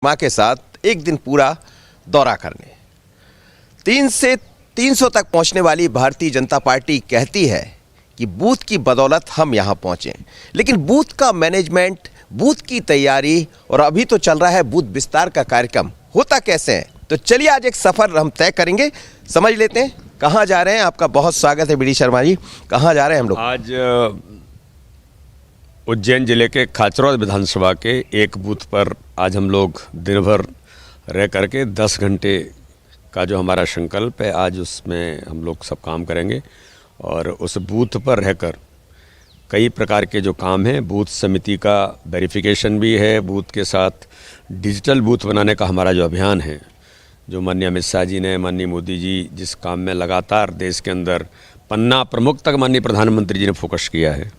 मां के साथ एक दिन पूरा दौरा करने। 3 से 300 तक पहुंचने वाली भारतीय जनता पार्टी कहती है कि बूथ की बदौलत हम यहां पहुंचे, लेकिन बूथ का मैनेजमेंट, बूथ की तैयारी और अभी तो चल रहा है बूथ विस्तार का कार्यक्रम, होता कैसे है। तो चलिए आज एक सफर हम तय करेंगे, समझ लेते हैं कहां जा रहे हैं। आपका बहुत स्वागत है बीडी शर्मा जी, कहां जा रहे हैं हम लोग? आज उज्जैन जिले के खाचरौद विधानसभा के एक बूथ पर आज हम लोग दिन भर रह करके 10 घंटे का जो हमारा संकल्प है, आज उसमें हम लोग सब काम करेंगे और उस बूथ पर रहकर कई प्रकार के जो काम हैं, बूथ समिति का वेरिफिकेशन भी है, बूथ के साथ डिजिटल बूथ बनाने का हमारा जो अभियान है, जो माननीय अमित शाह जी ने, माननीय मोदी जी जिस काम में लगातार देश के अंदर पन्ना प्रमुख तक माननीय प्रधानमंत्री जी ने फोकस किया है,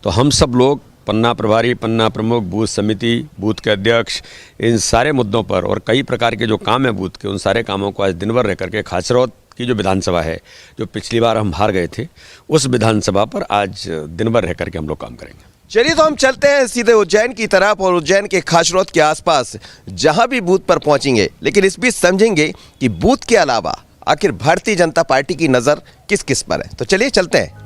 तो हम सब लोग पन्ना प्रभारी, पन्ना प्रमुख, बूथ समिति, बूथ के अध्यक्ष, इन सारे मुद्दों पर और कई प्रकार के जो काम है बूथ के, उन सारे कामों को आज दिन भर रह करके खाचरौद की जो विधानसभा है, जो पिछली बार हम हार गए थे, उस विधानसभा पर आज दिन भर रह करके हम लोग काम करेंगे। चलिए तो हम चलते हैं सीधे उज्जैन की तरफ और उज्जैन के खाचरौद के आसपास जहां भी बूथ पर पहुंचेंगे, लेकिन इस बीच समझेंगे कि बूथ के अलावा आखिर भारतीय जनता पार्टी की नज़र किस किस पर है। तो चलिए चलते हैं।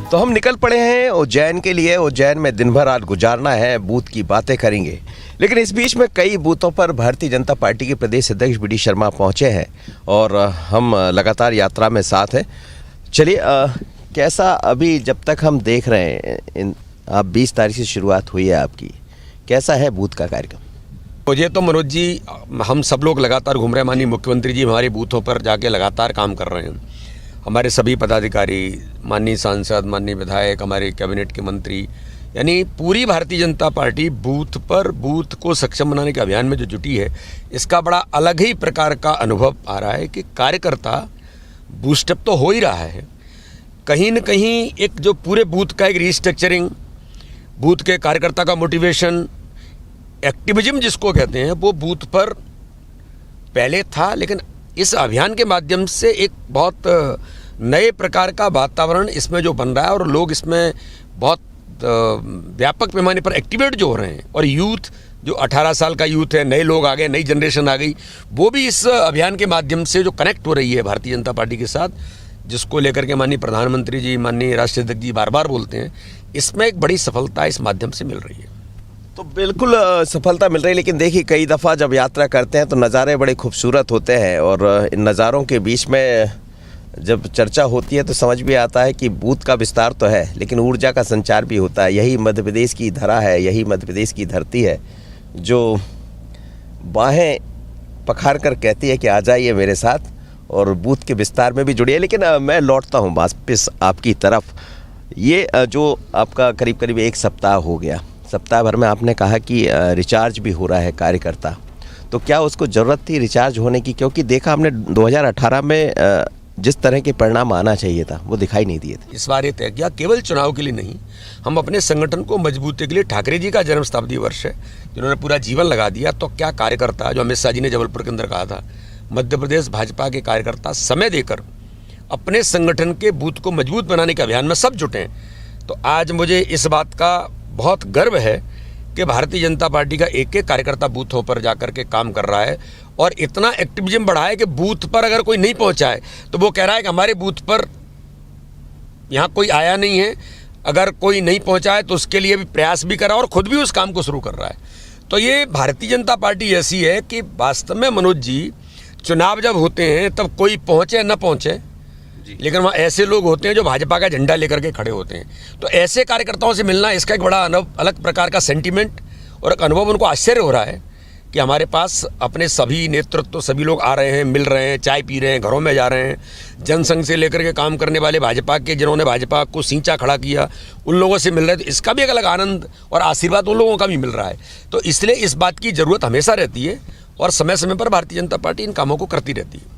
तो हम निकल पड़े हैं उज्जैन के लिए। उज्जैन में दिन भर आज गुजारना है, बूथ की बातें करेंगे, लेकिन इस बीच में कई बूथों पर भारतीय जनता पार्टी के प्रदेश अध्यक्ष बीडी शर्मा पहुंचे हैं और हम लगातार यात्रा में साथ हैं। चलिए कैसा अभी जब तक हम देख रहे हैं, आप 20 तारीख से शुरुआत हुई है आपकी, कैसा है बूथ का कार्यक्रम? मुझे तो मनोज जी, हम सब लोग लगातार घूम रहे हैं, माननीय मुख्यमंत्री जी हमारे बूथों पर जाके लगातार काम कर रहे हैं, हमारे सभी पदाधिकारी, माननीय सांसद, माननीय विधायक, हमारे कैबिनेट के मंत्री, यानी पूरी भारतीय जनता पार्टी बूथ पर बूथ को सक्षम बनाने के अभियान में जो जुटी है, इसका बड़ा अलग ही प्रकार का अनुभव आ रहा है कि कार्यकर्ता बूस्टअप तो हो ही रहा है, कहीं न कहीं एक जो पूरे बूथ का एक रिस्ट्रक्चरिंग, बूथ के कार्यकर्ता का मोटिवेशन, एक्टिविज्म जिसको कहते हैं, वो बूथ पर पहले था, लेकिन इस अभियान के माध्यम से एक बहुत नए प्रकार का वातावरण इसमें जो बन रहा है और लोग इसमें बहुत व्यापक पैमाने पर एक्टिवेट जो हो रहे हैं, और यूथ जो 18 साल का यूथ है, नए लोग आ गए, नई जनरेशन आ गई, वो भी इस अभियान के माध्यम से जो कनेक्ट हो रही है भारतीय जनता पार्टी के साथ, जिसको लेकर के माननीय प्रधानमंत्री जी, माननीय राष्ट्रीय अध्यक्ष जी बार बार बोलते हैं, इसमें एक बड़ी सफलता इस माध्यम से मिल रही है। तो बिल्कुल सफलता मिल रही है, लेकिन देखिए कई दफ़ा जब यात्रा करते हैं तो नज़ारे बड़े खूबसूरत होते हैं और इन नज़ारों के बीच में जब चर्चा होती है तो समझ भी आता है कि बूथ का विस्तार तो है, लेकिन ऊर्जा का संचार भी होता है। यही मध्य प्रदेश की धरा है, यही मध्य प्रदेश की धरती है जो बाहें पखार कर कहती है कि आ जाइए मेरे साथ और बूथ के विस्तार में भी जुड़िए। लेकिन मैं लौटता हूँ वापस आपकी तरफ। ये जो आपका करीब करीब 1 सप्ताह हो गया, सप्ताह भर में आपने कहा कि रिचार्ज भी हो रहा है कार्यकर्ता, तो क्या उसको ज़रूरत थी रिचार्ज होने की? क्योंकि देखा हमने 2018 में जिस तरह के परिणाम आना चाहिए था वो दिखाई नहीं दिए थे। इस बार ये तय किया केवल चुनाव के लिए नहीं, हम अपने संगठन को मजबूती के लिए, ठाकरे जी का जन्म शताब्दी वर्ष है, जिन्होंने पूरा जीवन लगा दिया, तो क्या कार्यकर्ता, जो अमित शाह जी ने जबलपुर के अंदर कहा था, मध्य प्रदेश भाजपा के कार्यकर्ता समय देकर अपने संगठन के बूथ को मजबूत बनाने के अभियान में सब जुटे हैं। तो आज मुझे इस बात का बहुत गर्व है कि भारतीय जनता पार्टी का एक एक कार्यकर्ता बूथों पर जाकर के काम कर रहा है और इतना एक्टिविज्म बढ़ा है कि बूथ पर अगर कोई नहीं पहुंचा है तो वो कह रहा है कि हमारे बूथ पर यहाँ कोई आया नहीं है, अगर कोई नहीं पहुंचा है तो उसके लिए भी प्रयास भी कर रहा है और खुद भी उस काम को शुरू कर रहा है। तो ये भारतीय जनता पार्टी ऐसी है कि वास्तव में मनोज जी, चुनाव जब होते हैं तब कोई पहुँचे न पहुँचे, लेकिन वहाँ ऐसे लोग होते हैं जो भाजपा का झंडा लेकर के खड़े होते हैं। तो ऐसे कार्यकर्ताओं से मिलना, इसका एक बड़ा अलग प्रकार का सेंटीमेंट और एक अनुभव उनको आश्चर्य हो रहा है कि हमारे पास अपने सभी नेतृत्व, सभी लोग आ रहे हैं, मिल रहे हैं, चाय पी रहे हैं, घरों में जा रहे हैं, जनसंघ से लेकर के काम करने वाले भाजपा के, जिन्होंने भाजपा को सींचा खड़ा किया, उन लोगों से मिल रहे हैं। तो इसका भी एक अलग आनंद और आशीर्वाद उन लोगों का भी मिल रहा है। तो इसलिए इस बात की ज़रूरत हमेशा रहती है और समय समय पर भारतीय जनता पार्टी इन कामों को करती रहती है।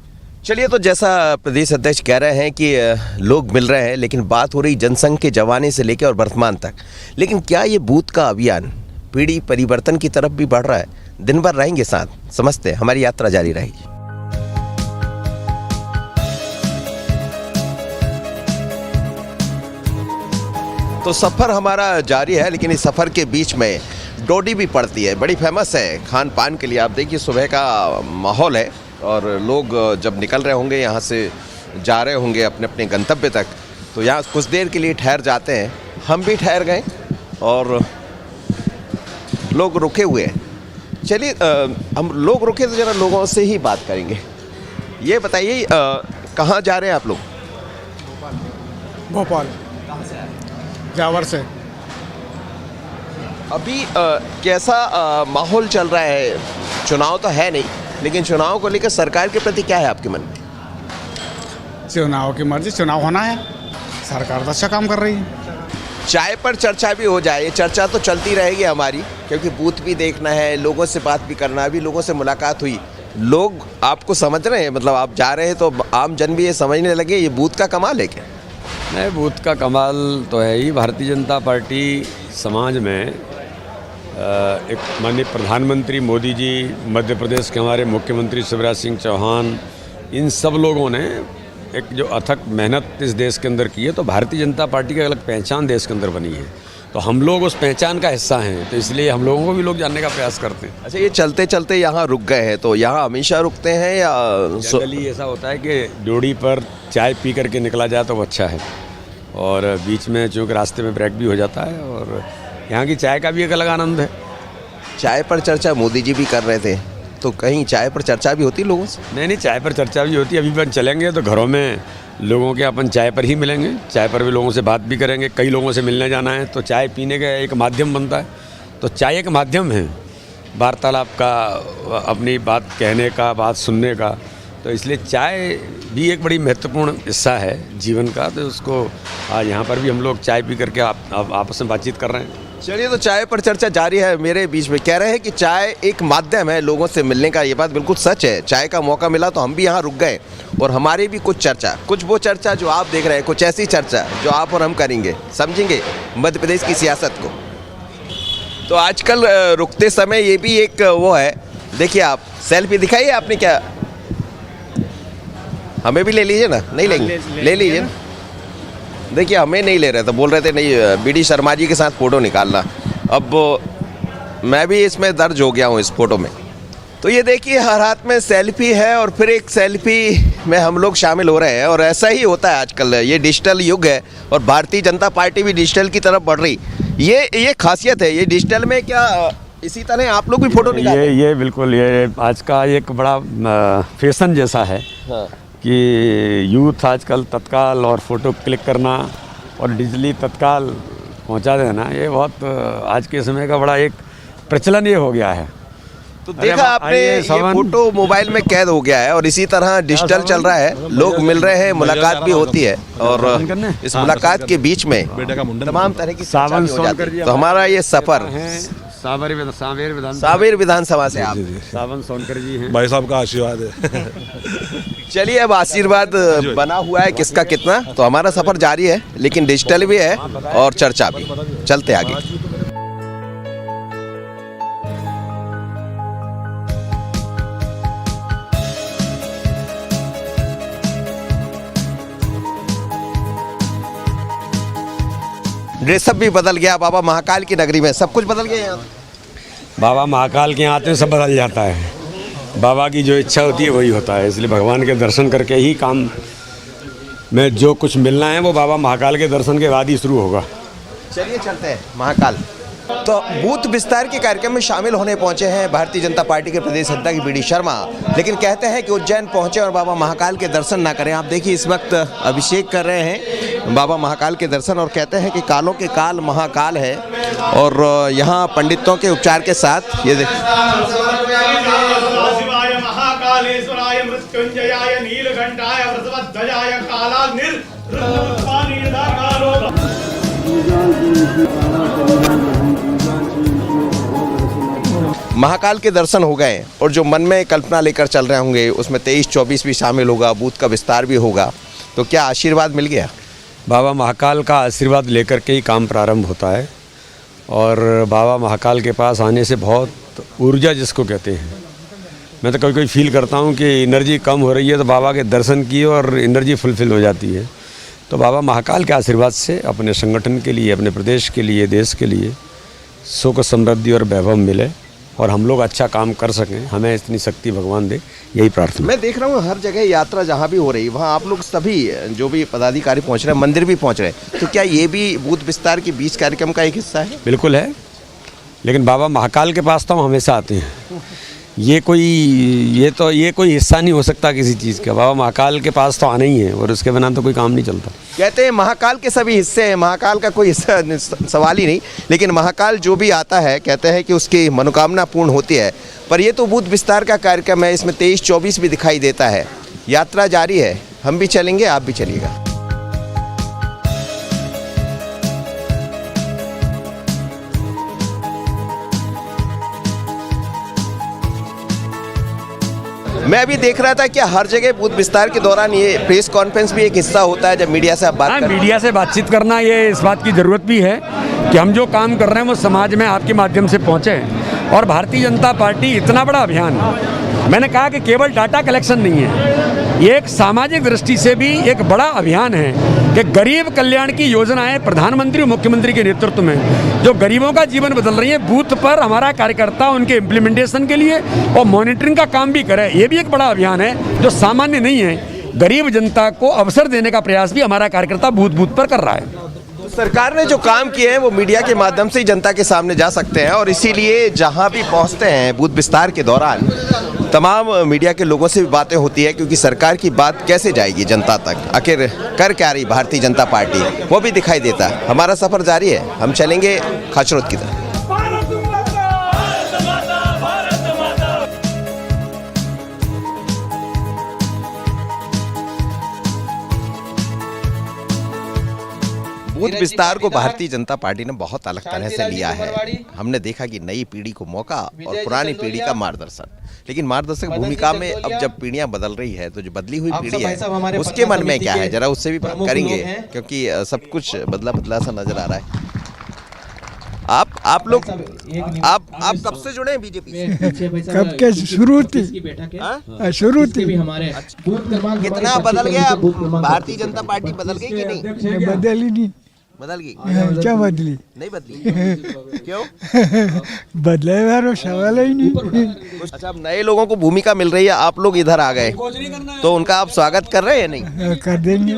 चलिए, तो जैसा प्रदेश अध्यक्ष कह रहे हैं कि लोग मिल रहे हैं, लेकिन बात हो रही जनसंघ के जमाने से लेकर और वर्तमान तक, लेकिन क्या ये बूथ का अभियान पीढ़ी परिवर्तन की तरफ भी बढ़ रहा है? दिन भर रहेंगे साथ, समझते हैं, हमारी यात्रा जारी रहेगी। तो सफ़र हमारा जारी है, लेकिन इस सफ़र के बीच में डोडी भी पड़ती है, बड़ी फेमस है खान पान के लिए। आप देखिए सुबह का माहौल है और लोग जब निकल रहे होंगे यहाँ से, जा रहे होंगे अपने अपने गंतव्य तक, तो यहाँ कुछ देर के लिए ठहर जाते हैं। हम भी ठहर गए और लोग रुके हुए हैं। चलिए हम लोग रुके तो ज़रा लोगों से ही बात करेंगे। ये बताइए कहाँ जा रहे हैं आप लोग? भोपाल जावर से। अभी कैसा माहौल चल रहा है? चुनाव तो है नहीं, लेकिन चुनाव को लेकर सरकार के प्रति क्या है आपके मन में? चुनाव की मर्जी, चुनाव होना है, सरकार तो अच्छा काम कर रही है। चाय पर चर्चा भी हो जाए, ये चर्चा तो चलती रहेगी हमारी, क्योंकि बूथ भी देखना है, लोगों से बात भी करना। अभी लोगों से मुलाकात हुई, लोग आपको समझ रहे हैं, मतलब आप जा रहे हैं तो आम जन भी ये समझने लगे ये बूथ का कमाल है क्या? नहीं, बूथ का कमाल तो है ही। भारतीय जनता पार्टी समाज में एक माननीय प्रधानमंत्री मोदी जी, मध्य प्रदेश के हमारे मुख्यमंत्री शिवराज सिंह चौहान, इन सब लोगों ने एक जो अथक मेहनत इस देश के अंदर की है, तो भारतीय जनता पार्टी की अलग पहचान देश के अंदर बनी है। तो हम लोग उस पहचान का हिस्सा हैं, तो इसलिए हम लोगों को भी लोग जानने का प्रयास करते हैं। अच्छा, ये चलते चलते यहाँ रुक गए हैं, तो यहाँ हमेशा रुकते हैं या जनरली ऐसा होता है कि ड्योढ़ी पर चाय पी करके निकला जाए तो वो अच्छा है, और बीच में चूँकि रास्ते में ब्रेक भी हो जाता है, और यहाँ की चाय का भी एक अलग आनंद है। चाय पर चर्चा मोदी जी भी कर रहे थे, तो कहीं चाय पर चर्चा भी होती लोगों से? नहीं, चाय पर चर्चा भी होती है। अभी अपन चलेंगे तो घरों में लोगों के अपन चाय पर ही मिलेंगे, चाय पर भी लोगों से बात भी करेंगे। कई लोगों से मिलने जाना है तो चाय पीने का एक माध्यम बनता है। तो चाय एक माध्यम है वार्तालाप का, अपनी बात कहने का, बात सुनने का। तो इसलिए चाय भी एक बड़ी महत्वपूर्ण हिस्सा है जीवन का। तो उसको आज यहाँ पर भी हम लोग चाय पी करके आपस में बातचीत कर रहे हैं। चलिए, तो चाय पर चर्चा जारी है। मेरे बीच में कह रहे हैं कि चाय एक माध्यम है लोगों से मिलने का। ये बात बिल्कुल सच है। चाय का मौका मिला तो हम भी यहाँ रुक गए, और हमारी भी कुछ चर्चा, कुछ वो चर्चा जो आप देख रहे हैं, कुछ ऐसी चर्चा जो आप और हम करेंगे, समझेंगे मध्य प्रदेश की सियासत को। तो आजकल रुकते समय ये भी एक वो है, देखिए आप सेल्फी दिखाइए आपने क्या? हमें भी ले लीजिए ना। नहीं लेंगे? ले लीजिए ना। देखिए हमें नहीं ले रहे थे, बोल रहे थे नहीं बीडी शर्मा जी के साथ फ़ोटो निकालना। अब मैं भी इसमें दर्ज हो गया हूँ इस फ़ोटो में। तो ये देखिए हर हाथ में सेल्फी है, और फिर एक सेल्फी में हम लोग शामिल हो रहे हैं। और ऐसा ही होता है आजकल, ये डिजिटल युग है, और भारतीय जनता पार्टी भी डिजिटल की तरफ बढ़ रही। ये खासियत है। ये डिजिटल में क्या इसी तरह आप लोग भी फ़ोटो निकालते हैं? ये बिल्कुल, ये आज का एक बड़ा फैशन जैसा है। हाँ। कि यूथ आजकल तत्काल और फ़ोटो क्लिक करना और डिजिटली तत्काल पहुंचा देना, ये बहुत आज के समय का बड़ा एक प्रचलन ये हो गया है। तो देखा आपने, ये फोटो मोबाइल में कैद हो गया है, और इसी तरह डिजिटल चल रहा है। लोग मिल रहे हैं, मुलाकात भी होती है, और इस मुलाकात के बीच में तमाम तरह की चर्चा भी हो जाती है। तो हमारा ये सफ़र सावेर विधानसभा से, आप सावन सोनकर जी हैं, भाई साहब का आशीर्वाद है। चलिए, अब आशीर्वाद बना हुआ है किसका कितना। तो हमारा सफ़र जारी है, लेकिन डिजिटल भी है और चर्चा भी। चलते आगे। ड्रेसअप भी बदल गया बाबा महाकाल की नगरी में, सब कुछ बदल गया यहाँ। बाबा महाकाल के यहाँ आते सब बदल जाता है। बाबा की जो इच्छा होती है वही होता है। इसलिए भगवान के दर्शन करके ही काम में जो कुछ मिलना है वो बाबा महाकाल के दर्शन के बाद ही शुरू होगा। चलिए चलते हैं महाकाल। तो बूथ विस्तार के कार्यक्रम में शामिल होने पहुंचे हैं भारतीय जनता पार्टी के प्रदेश अध्यक्ष बीडी शर्मा, लेकिन कहते हैं कि उज्जैन पहुंचे और बाबा महाकाल के दर्शन ना करें। आप देखिए इस वक्त अभिषेक कर रहे हैं बाबा महाकाल के दर्शन, और कहते हैं कि कालों के काल महाकाल है। और यहाँ पंडितों के उपचार के साथ ये महाकालेश्वराय मृत्युंजयाय नीलकंठाय वृषभध्वजाय कालाग्निर महाकाल के दर्शन हो गए, और जो मन में कल्पना लेकर चल रहे होंगे उसमें 23-24 भी शामिल होगा, बूथ का विस्तार भी होगा। तो क्या आशीर्वाद मिल गया? बाबा महाकाल का आशीर्वाद लेकर के ही काम प्रारंभ होता है, और बाबा महाकाल के पास आने से बहुत ऊर्जा जिसको कहते हैं, मैं तो कभी कभी फील करता हूँ कि एनर्जी कम हो रही है तो बाबा के दर्शन की और एनर्जी फुलफिल हो जाती है। तो बाबा महाकाल के आशीर्वाद से अपने संगठन के लिए, अपने प्रदेश के लिए, देश के लिए सुख समृद्धि और वैभव मिले और हम लोग अच्छा काम कर सकें, हमें इतनी शक्ति भगवान दे, यही प्रार्थना। मैं देख रहा हूँ हर जगह यात्रा जहाँ भी हो रही वहाँ आप लोग सभी जो भी पदाधिकारी पहुँच रहे हैं, मंदिर भी पहुँच रहे हैं, तो क्या ये भी बूथ विस्तार के बीच कार्यक्रम का एक हिस्सा है? बिल्कुल है, लेकिन बाबा महाकाल के पास तो हम हमेशा आते हैं। ये कोई हिस्सा नहीं हो सकता किसी चीज़ का। बाबा महाकाल के पास तो आना ही है और उसके बिना तो कोई काम नहीं चलता। कहते हैं महाकाल के सभी हिस्से हैं, महाकाल का कोई हिस्सा सवाल ही नहीं, लेकिन महाकाल जो भी आता है कहते हैं कि उसकी मनोकामना पूर्ण होती है। पर ये तो बूथ विस्तार का कार्यक्रम है, इसमें 23-24 भी दिखाई देता है। यात्रा जारी है, हम भी चलेंगे, आप भी चलिएगा। मैं अभी देख रहा था कि हर जगह बूथ विस्तार के दौरान ये प्रेस कॉन्फ्रेंस भी एक हिस्सा होता है जब मीडिया से आप बात करते हैं। मीडिया से बातचीत करना, ये इस बात की ज़रूरत भी है कि हम जो काम कर रहे हैं वो समाज में आपके माध्यम से पहुँचे। और भारतीय जनता पार्टी इतना बड़ा अभियान, मैंने कहा कि केवल डाटा कलेक्शन नहीं है, ये एक सामाजिक दृष्टि से भी एक बड़ा अभियान है कि गरीब कल्याण की योजनाएं प्रधानमंत्री और मुख्यमंत्री के नेतृत्व में जो गरीबों का जीवन बदल रही है, बूथ पर हमारा कार्यकर्ता उनके इम्प्लीमेंटेशन के लिए और मॉनिटरिंग का काम भी करे। ये भी एक बड़ा अभियान है जो सामान्य नहीं है। गरीब जनता को अवसर देने का प्रयास भी हमारा कार्यकर्ता बूथ बूथ पर कर रहा है। सरकार ने जो काम किए हैं वो मीडिया के माध्यम से ही जनता के सामने जा सकते हैं और इसीलिए जहां भी पहुंचते हैं बूथ विस्तार के दौरान तमाम मीडिया के लोगों से भी बातें होती है, क्योंकि सरकार की बात कैसे जाएगी जनता तक, आखिर कर क्या रही भारतीय जनता पार्टी, वो भी दिखाई देता है। हमारा सफर जारी है, हम चलेंगे खाचरोद की तरफ। बूथ विस्तार को भारतीय जनता पार्टी ने बहुत अलग तरह से लिया है। हमने देखा कि नई पीढ़ी को मौका और पुरानी पीढ़ी का मार्गदर्शन, लेकिन मार्गदर्शक भूमिका में अब जब पीढ़ियां बदल रही है तो जो बदली हुई पीढ़ी है उसके मन में क्या है, जरा उससे भी बात करेंगे, क्योंकि सब कुछ बदला बदला सा नजर आ रहा है। आप लोग आप कब से जुड़े हैं बीजेपी से? कब के शुरू थी कितना बदल गया? भारतीय जनता पार्टी बदल गई कि नहीं? बदली नहीं, बदल गई? क्या बदली? नहीं बदली, क्यों? बदले वाला सवाल ही नहीं। अच्छा, अब नए लोगों को भूमिका मिल रही है, आप लोग इधर आ गए तो उनका आप स्वागत कर रहे हैं? नहीं कर देंगे।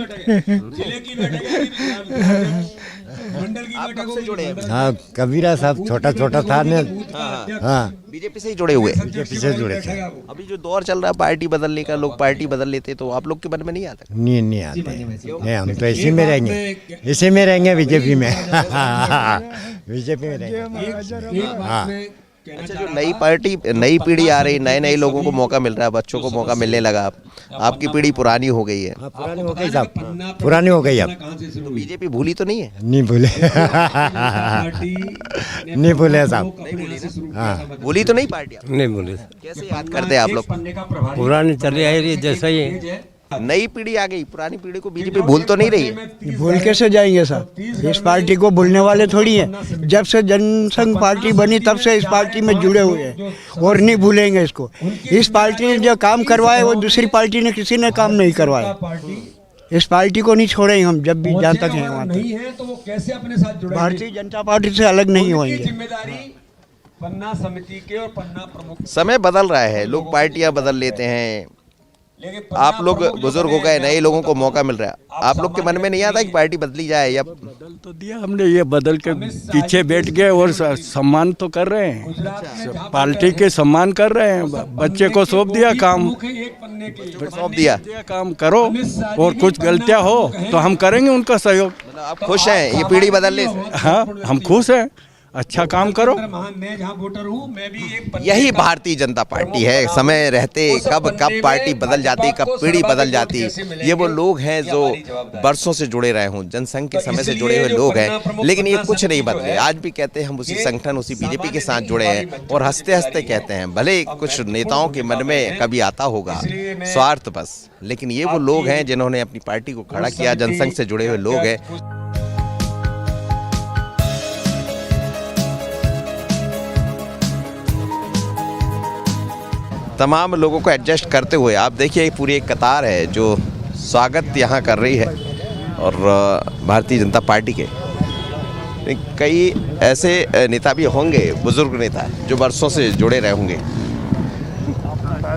आप कब से जुड़े हैं? हाँ, कबीरा साहब छोटा छोटा था ने। हाँ, बीजेपी से ही जुड़े हुए? बीजेपी से जुड़े थे। अभी जो दौर चल रहा है पार्टी बदलने का, लोग पार्टी बदल लेते, तो आप लोग के मन में नहीं आता? नहीं आते नहीं, हम तो इसी में रहेंगे, इसी में रहेंगे, बीजेपी में। बीजेपी में रहेंगे। हाँ, अच्छा, जो नई पीढ़ी आ रही, नए लोगों को मौका मिल रहा है, बच्चों को मौका मिलने लगा, आपकी पीढ़ी पुरानी हो गई है। पुरानी हो गई साहब, पुरानी हो गई अब। तो बीजेपी भूली तो नहीं है? नहीं भूले, नहीं भूले साहब। हाँ, भूली तो नहीं पार्टी? नहीं बोले, कैसे याद करते हैं आप लोग? पुरानी चली आ रही है जैसा ही। नई पीढ़ी आ गई, पुरानी पीढ़ी को बीजेपी भूल तो नहीं रही है? भूल कैसे जाएंगे साहब? इस पार्टी को भूलने वाले थोड़ी हैं। जब से जनसंघ पार्टी बनी तब से इस पार्टी में जुड़े हुए हैं और नहीं भूलेंगे इसको। इस पार्टी ने जो काम करवाए वो दूसरी पार्टी ने किसी ने काम नहीं करवाया। इस पार्टी को नहीं छोड़ेंगे हम, जब भी जहाँ तक हैं वहाँ तक। भारतीय जनता पार्टी से अलग नहीं होंगे। पन्ना समिति के और पन्ना प्रमुख समय बदल रहा है, लोग पार्टियां बदल लेते हैं। आप लोग बुजुर्ग हो गए, नए लोगों को मौका मिल रहा है, आप लोग के मन में नहीं आता कि पार्टी बदली जाए? या बदल तो दिया हमने, ये बदल के पीछे बैठ गए और सम्मान तो कर रहे हैं, पार्टी के सम्मान कर रहे हैं। बच्चे को सौंप दिया काम, सौंप दिया काम करो, और कुछ गलतियां हो तो हम करेंगे उनका सहयोग। आप खुश हैं ये पीढ़ी बदलने से? हाँ, हम खुश हैं, अच्छा काम करो। यही भारतीय जनता पार्टी है। समय रहते कब पार्टी बदल जाती, कब पीढ़ी बदल जाती। ये वो लोग हैं जो बरसों से जुड़े रहे हों, जनसंघ के समय से जुड़े हुए लोग हैं, लेकिन ये कुछ नहीं बदले। आज भी कहते हैं हम उसी संगठन, उसी बीजेपी के साथ जुड़े हैं, और हंसते हंसते कहते हैं। भले कुछ नेताओं के मन में कभी आता होगा स्वार्थ बस, लेकिन ये वो लोग हैं जिन्होंने अपनी पार्टी को खड़ा किया, जनसंघ से जुड़े हुए लोग हैं। तमाम लोगों को एडजस्ट करते हुए आप देखिए पूरी एक कतार है जो स्वागत यहाँ कर रही है। और भारतीय जनता पार्टी के कई ऐसे नेता भी होंगे, बुजुर्ग नेता जो वर्षों से जुड़े रहे होंगे।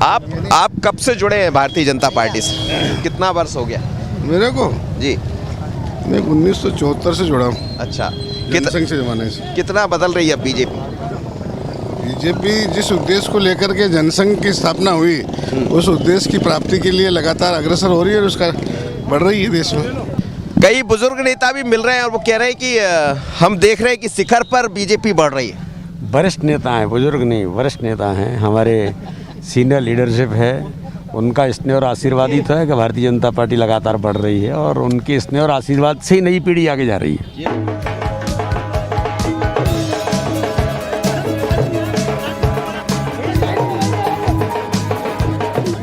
आप कब से जुड़े हैं भारतीय जनता पार्टी से? कितना वर्ष हो गया? मेरे को जी मैं 1974 से जुड़ा हूँ। अच्छा, जनसंघ से जमाने से। कितना बदल रही है बीजेपी? बीजेपी जिस उद्देश्य को लेकर के जनसंघ की स्थापना हुई, उस उद्देश्य की प्राप्ति के लिए लगातार अग्रसर हो रही है और उसका बढ़ रही है देश में। कई बुजुर्ग नेता भी मिल रहे हैं और वो कह रहे हैं कि हम देख रहे हैं कि शिखर पर बीजेपी बढ़ रही है। वरिष्ठ नेता हैं, बुजुर्ग नहीं, वरिष्ठ नेता हैं, हमारे सीनियर लीडरशिप है, उनका स्नेह और आशीर्वाद ही तो है कि भारतीय जनता पार्टी लगातार बढ़ रही है और उनके स्नेह और आशीर्वाद से ही नई पीढ़ी आगे जा रही है।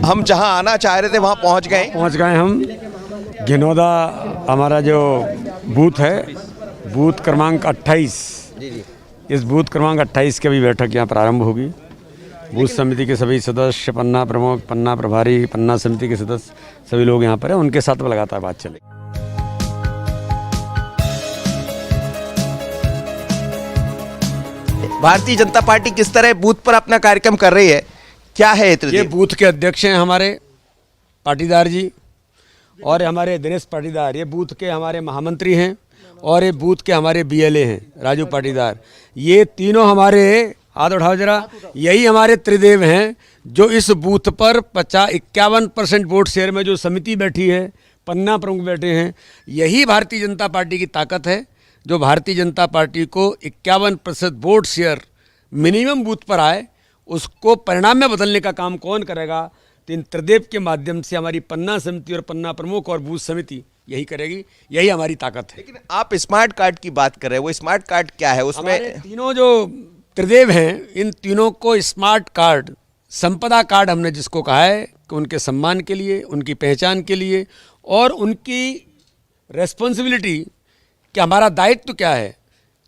हम जहां आना चाह रहे थे वहां पहुंच गए हम घिनौदा, हमारा जो बूथ है, बूथ क्रमांक 28। इस बूथ क्रमांक 28 की अभी बैठक यहाँ प्रारंभ होगी। बूथ समिति के सभी सदस्य, पन्ना प्रमुख, पन्ना प्रभारी, पन्ना समिति के सदस्य सभी लोग यहाँ पर हैं, उनके साथ में लगातार बात चलेगी। भारतीय जनता पार्टी किस तरह बूथ पर अपना कार्यक्रम कर रही है, क्या है ये बूथ के अध्यक्ष हैं हमारे पाटीदार जी, और हमारे दिनेश पाटीदार, ये बूथ के हमारे महामंत्री हैं, और ये बूथ के हमारे बीएलए हैं राजू पाटीदार। ये तीनों हमारे, हाथ उठाओ जरा, यही हमारे त्रिदेव हैं जो इस बूथ पर 51% वोट शेयर में जो समिति बैठी है, पन्ना प्रमुख बैठे हैं। यही भारतीय जनता पार्टी की ताकत है, जो भारतीय जनता पार्टी को 51% वोट शेयर मिनिमम बूथ पर आए, उसको परिणाम में बदलने का काम कौन करेगा? तो इन त्रिदेव के माध्यम से हमारी पन्ना समिति और पन्ना प्रमुख और बूथ समिति यही करेगी, यही हमारी ताकत है। लेकिन आप स्मार्ट कार्ड की बात कर रहे हैं, वो स्मार्ट कार्ड क्या है? उसमें तीनों जो त्रिदेव हैं, इन तीनों को स्मार्ट कार्ड, संपदा कार्ड हमने जिसको कहा है कि उनके सम्मान के लिए, उनकी पहचान के लिए और उनकी रेस्पॉन्सिबिलिटी कि हमारा दायित्व क्या है,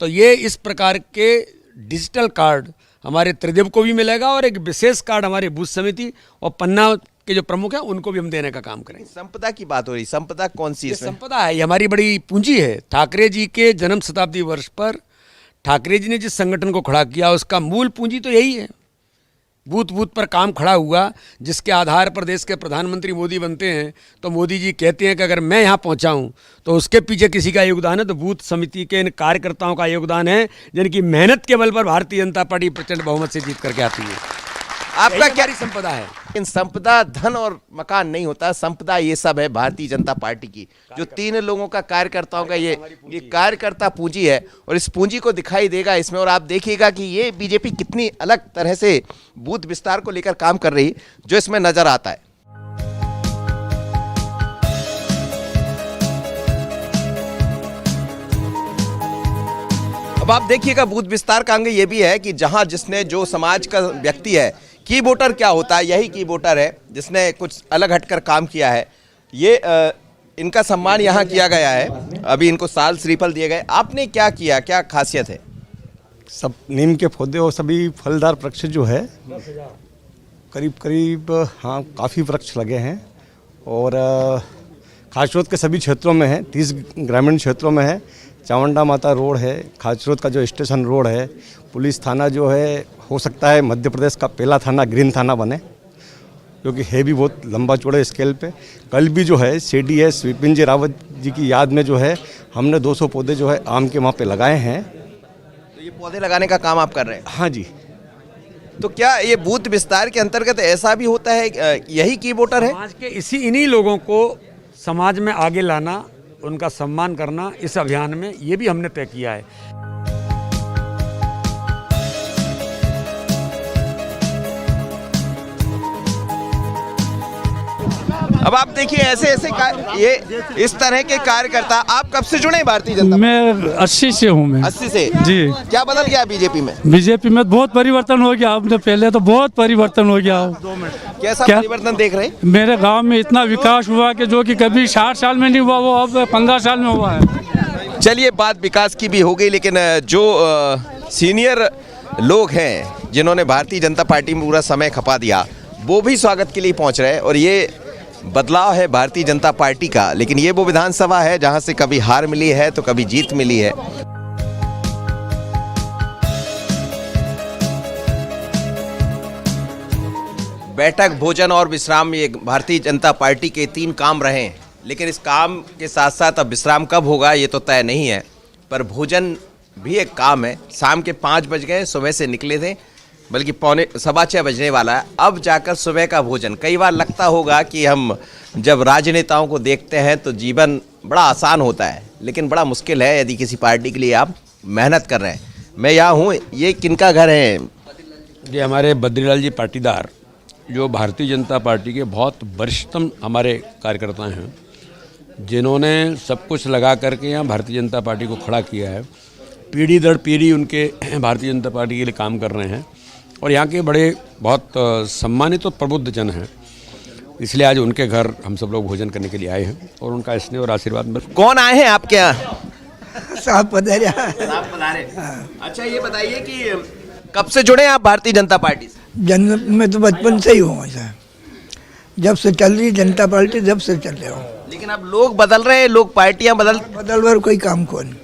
तो ये इस प्रकार के डिजिटल कार्ड हमारे त्रिदेव को भी मिलेगा और एक विशेष कार्ड हमारे बूथ समिति और पन्ना के जो प्रमुख हैं उनको भी हम देने का काम करेंगे। संपदा की बात हो रही, संपदा कौन सी? संपदा है, ये हमारी बड़ी पूंजी है। ठाकरे जी के जन्म शताब्दी वर्ष पर ठाकरे जी ने जिस संगठन को खड़ा किया, उसका मूल पूंजी तो यही है। बूथ बूथ पर काम खड़ा हुआ, जिसके आधार पर देश के प्रधानमंत्री मोदी बनते हैं। तो मोदी जी कहते हैं कि अगर मैं यहाँ पहुँचा हूँ तो उसके पीछे किसी का योगदान है, तो बूथ समिति के इन कार्यकर्ताओं का योगदान है, जिनकी मेहनत के बल पर भारतीय जनता पार्टी प्रचंड बहुमत से जीत करके आती है। आपका क्या संपदा है? इन संपदा धन और मकान नहीं होता, संपदा ये सब है भारतीय जनता पार्टी की, जो 3 लोगों का, कार्यकर्ताओं का ये कार्यकर्ता पूंजी है और इस पूंजी को दिखाई देगा इसमें। और आप देखिएगा कि ये बीजेपी कितनी अलग तरह से बूथ विस्तार को लेकर काम कर रही, जो इसमें नजर आता है। अब आप देखिएगा बूथ विस्तार का अंग ये भी है कि जहां जिसने, जो समाज का व्यक्ति है, की वोटर क्या होता है, यही की वोटर है जिसने कुछ अलग हटकर काम किया है। ये इनका सम्मान यहाँ किया गया है, अभी इनको साल श्रीफल दिए गए। आपने क्या किया, क्या खासियत है? सब नीम के पौधे और सभी फलदार वृक्ष जो है, करीब हाँ काफ़ी वृक्ष लगे हैं और खासरोद के सभी क्षेत्रों में है, 30 ग्रामीण क्षेत्रों में है। चावंडा माता रोड है, खासरोद का जो स्टेशन रोड है, पुलिस थाना जो है, हो सकता है मध्य प्रदेश का पहला थाना ग्रीन थाना बने, क्योंकि है भी बहुत लंबा चौड़े स्केल पे। कल भी जो है CDS विपिन जी रावत जी की याद में जो है हमने 200 पौधे जो है आम के वहाँ पे लगाए हैं। तो ये पौधे लगाने का काम आप कर रहे हैं? हाँ जी। तो क्या ये बूथ विस्तार के अंतर्गत ऐसा भी होता है, यही की वोटर है? समाज के इन्हीं लोगों को समाज में आगे लाना, उनका सम्मान करना, इस अभियान में ये भी हमने तय किया है। अब आप देखिए ऐसे ये इस तरह के कार्यकर्ता। आप कब से जुड़े भारतीय जनता? मैं 80 से हूँ। मैं 80 से जी। क्या बदल गया बीजेपी में? बीजेपी में बहुत परिवर्तन हो गया। आपने पहले तो बहुत परिवर्तन हो गया। कैसा परिवर्तन देख रहे हैं? मेरे गांव में इतना विकास हुआ कि जो कि कभी 60 साल में नहीं हुआ, वो अब 15 साल में हुआ है। चलिए, बात विकास की भी हो गई, लेकिन जो सीनियर लोग हैं जिन्होंने भारतीय जनता पार्टी में पूरा समय खपा दिया, वो भी स्वागत के लिए पहुँच रहे हैं। और ये बदलाव है भारतीय जनता पार्टी का, लेकिन ये वो विधानसभा है जहां से कभी हार मिली है तो कभी जीत मिली है। बैठक, भोजन और विश्राम, ये भारतीय जनता पार्टी के 3 काम रहे हैं, लेकिन इस काम के साथ साथ अब विश्राम कब होगा ये तो तय नहीं है, पर भोजन भी एक काम है। शाम के 5 बज गए, सुबह से निकले थे, बल्कि 6:15 बजने वाला है, अब जाकर सुबह का भोजन। कई बार लगता होगा कि हम जब राजनेताओं को देखते हैं तो जीवन बड़ा आसान होता है, लेकिन बड़ा मुश्किल है यदि किसी पार्टी के लिए आप मेहनत कर रहे हैं। मैं यहाँ हूँ, ये किनका घर है? ये हमारे बद्रीलाल जी पाटीदार, जो भारतीय जनता पार्टी के बहुत वरिष्ठतम हमारे कार्यकर्ता हैं, जिन्होंने सब कुछ लगा करके यहाँ भारतीय जनता पार्टी को खड़ा किया है। पीढ़ी दर पीढ़ी उनके भारतीय जनता पार्टी के लिए काम कर रहे हैं और यहाँ के बड़े बहुत सम्मानित और प्रबुद्ध जन हैं, इसलिए आज उनके घर हम सब लोग भोजन करने के लिए आए हैं और उनका स्नेह और आशीर्वाद। कौन आए हैं आपके यहाँ? साहब पधारे। अच्छा, ये बताइए कि कब से जुड़े आप भारतीय जनता पार्टी से? जन्म में तो बचपन से ही हूँ ऐसा, जब से चल रही जनता पार्टी जब से चल रहे हो। लेकिन अब लोग बदल रहे हैं, लोग पार्टियां बदल कोई काम कौन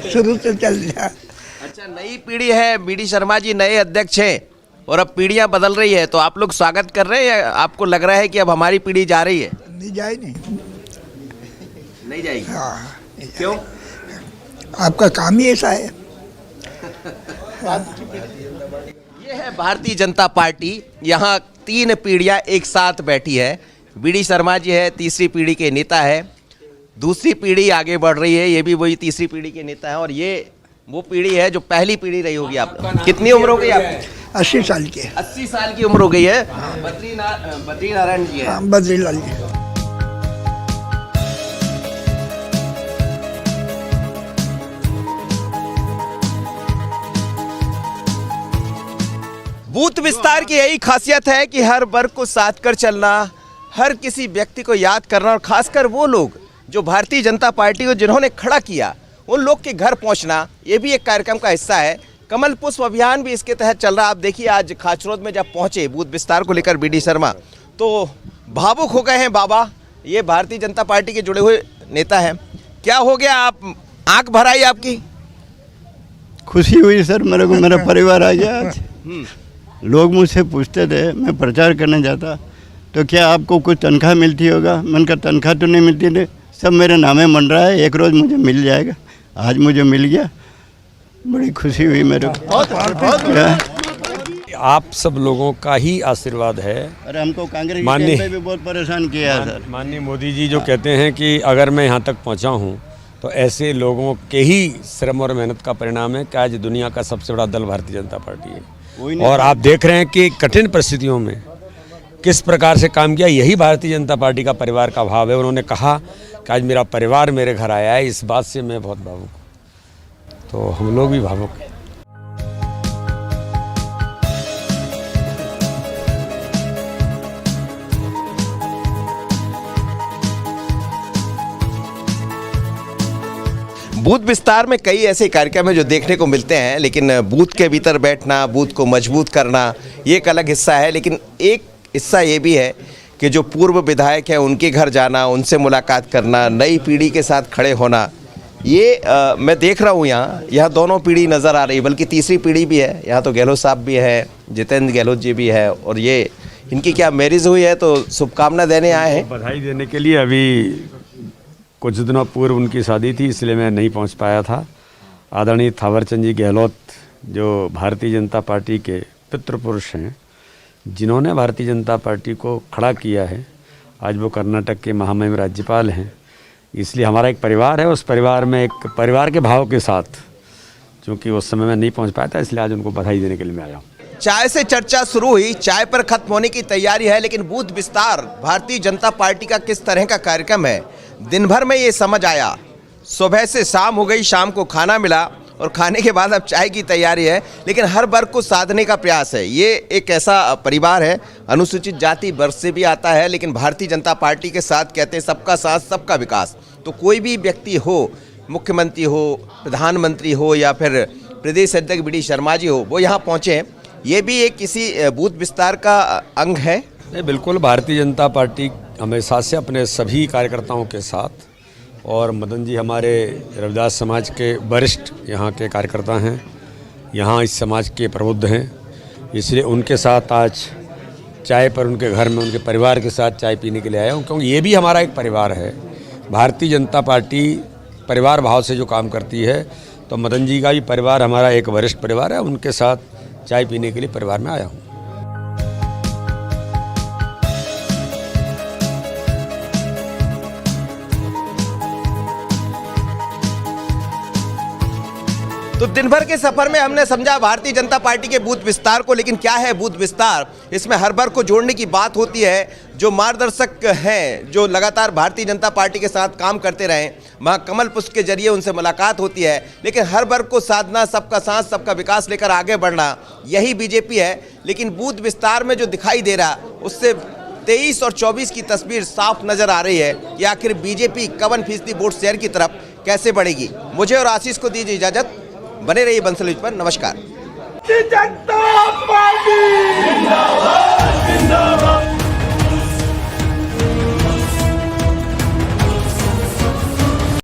शुरू से चल रहा। अच्छा, नई पीढ़ी है, बीडी शर्मा जी नए अध्यक्ष हैं और अब पीढ़ियां बदल रही है, तो आप लोग स्वागत कर रहे हैं या आपको लग रहा है कि अब हमारी पीढ़ी जा रही है? नहीं जाएगी, नहीं जाएगी। हाँ, क्यों? आपका काम ही ऐसा है। ये है भारतीय जनता पार्टी। यहाँ 3 पीढ़ियाँ एक साथ बैठी है। बीडी शर्मा जी है, तीसरी पीढ़ी के नेता है, दूसरी पीढ़ी आगे बढ़ रही है, ये भी वही तीसरी पीढ़ी के नेता है, और ये वो पीढ़ी है जो पहली पीढ़ी रही होगी। आप कितनी उम्र हो गई आपकी? 80 साल के। 80 साल की उम्र हो गई है। बद्रीनारायण जी है। बद्रीलाल जी। बूथ विस्तार की यही खासियत है कि हर वर्ग को साथ कर चलना, हर किसी व्यक्ति को याद करना, और खासकर वो लोग जो भारतीय जनता पार्टी को जिन्होंने खड़ा किया उन लोग के घर पहुंचना, ये भी एक कार्यक्रम का हिस्सा है। कमल पुष्प अभियान भी इसके तहत चल रहा है। आप देखिए, आज खाचरोद में जब पहुंचे बूथ विस्तार को लेकर बीडी शर्मा, तो भावुक हो गए हैं बाबा। ये भारतीय जनता पार्टी के जुड़े हुए नेता हैं। क्या हो गया, आप आंख भर आई आपकी? खुशी हुई सर, मेरे को मेरा परिवार आ गया आज। लोग मुझसे पूछते थे, मैं प्रचार करने जाता तो क्या आपको कुछ तनख्वाह मिलती होगा? मैंने कहा तनख्वाह तो नहीं मिलती थी, सब मेरे नामे मन रहा है, एक रोज़ मुझे मिल जाएगा। आज मुझे मिल गया, बड़ी खुशी हुई मेरे को। आप सब लोगों का ही आशीर्वाद है। अरे हमको कांग्रेस ने भी बहुत परेशान किया है सर। माननीय मोदी जी जो कहते हैं कि अगर मैं यहाँ तक पहुँचा हूँ तो ऐसे लोगों के ही श्रम और मेहनत का परिणाम है कि आज दुनिया का सबसे बड़ा दल भारतीय जनता पार्टी है। और आप देख रहे हैं कि कठिन परिस्थितियों में किस प्रकार से काम किया। यही भारतीय जनता पार्टी का परिवार का भाव है। उन्होंने कहा कि आज मेरा परिवार मेरे घर आया है, इस बात से मैं बहुत भावुक हूँ। तो हम लोग भी भावुक हैं। बूथ विस्तार में कई ऐसे कार्यक्रम हैं जो देखने को मिलते हैं, लेकिन बूथ के भीतर बैठना, बूथ को मजबूत करना, ये एक अलग हिस्सा है। लेकिन एक हिस्सा ये भी है कि जो पूर्व विधायक हैं उनके घर जाना, उनसे मुलाकात करना, नई पीढ़ी के साथ खड़े होना, ये मैं देख रहा हूँ यहाँ दोनों पीढ़ी नज़र आ रही है, बल्कि तीसरी पीढ़ी भी है। यहाँ तो गहलोत साहब भी है, जितेंद्र गहलोत जी भी है, और ये इनकी क्या मैरिज हुई है तो शुभकामना देने आए हैं। बधाई देने के लिए। अभी कुछ दिनों पूर्व उनकी शादी थी, इसलिए मैं नहीं पहुंच पाया था। आदरणीय थावरचंद जी गहलोत जो भारतीय जनता पार्टी के पितृपुरुष हैं, जिन्होंने भारतीय जनता पार्टी को खड़ा किया है, आज वो कर्नाटक के महामहिम राज्यपाल हैं। इसलिए हमारा एक परिवार है, उस परिवार में एक परिवार के भाव के साथ, क्योंकि उस समय मैं नहीं पहुंच पाया था, इसलिए आज उनको बधाई देने के लिए मैं आया हूँ। चाय से चर्चा शुरू हुई, चाय पर खत्म होने की तैयारी है, लेकिन बूथ विस्तार भारतीय जनता पार्टी का किस तरह का कार्यक्रम है, दिन भर में ये समझ आया। सुबह से शाम हो गई, शाम को खाना मिला और खाने के बाद अब चाय की तैयारी है, लेकिन हर वर्ग को साधने का प्रयास है। ये एक ऐसा परिवार है, अनुसूचित जाति वर्ग से भी आता है, लेकिन भारतीय जनता पार्टी के साथ कहते हैं सबका साथ सबका विकास। तो कोई भी व्यक्ति हो, मुख्यमंत्री हो, प्रधानमंत्री हो, या फिर प्रदेश अध्यक्ष बीडी शर्मा जी हो, वो यहाँ पहुँचे हैं। ये भी एक किसी बूथ विस्तार का अंग है। बिल्कुल, भारतीय जनता पार्टी हमेशा से अपने सभी कार्यकर्ताओं के साथ, और मदन जी हमारे रविदास समाज के वरिष्ठ यहाँ के कार्यकर्ता हैं, यहाँ इस समाज के प्रबुद्ध हैं, इसलिए उनके साथ आज चाय पर उनके घर में उनके परिवार के साथ चाय पीने के लिए आया हूँ, क्योंकि ये भी हमारा एक परिवार है। भारतीय जनता पार्टी परिवार भाव से जो काम करती है, तो मदन जी का भी परिवार हमारा एक वरिष्ठ परिवार है, उनके साथ चाय पीने के लिए परिवार में आया हूँ। तो दिन भर के सफर में हमने समझा भारतीय जनता पार्टी के बूथ विस्तार को, लेकिन क्या है बूथ विस्तार? इसमें हर वर्ग को जोड़ने की बात होती है। जो मार्गदर्शक हैं, जो लगातार भारतीय जनता पार्टी के साथ काम करते रहे, वहाँ कमल पुष्प के जरिए उनसे मुलाकात होती है, लेकिन हर वर्ग को साधना, सबका साथ सबका विकास लेकर आगे बढ़ना, यही बीजेपी है। लेकिन बूथ विस्तार में जो दिखाई दे रहा, उससे 23 और 24 की तस्वीर साफ नजर आ रही है कि आखिर बीजेपी 51% वोट शेयर की तरफ कैसे बढ़ेगी। मुझे और आशीष को दीजिए इजाजत, बने रहिए बंसल न्यूज पर। नमस्कार।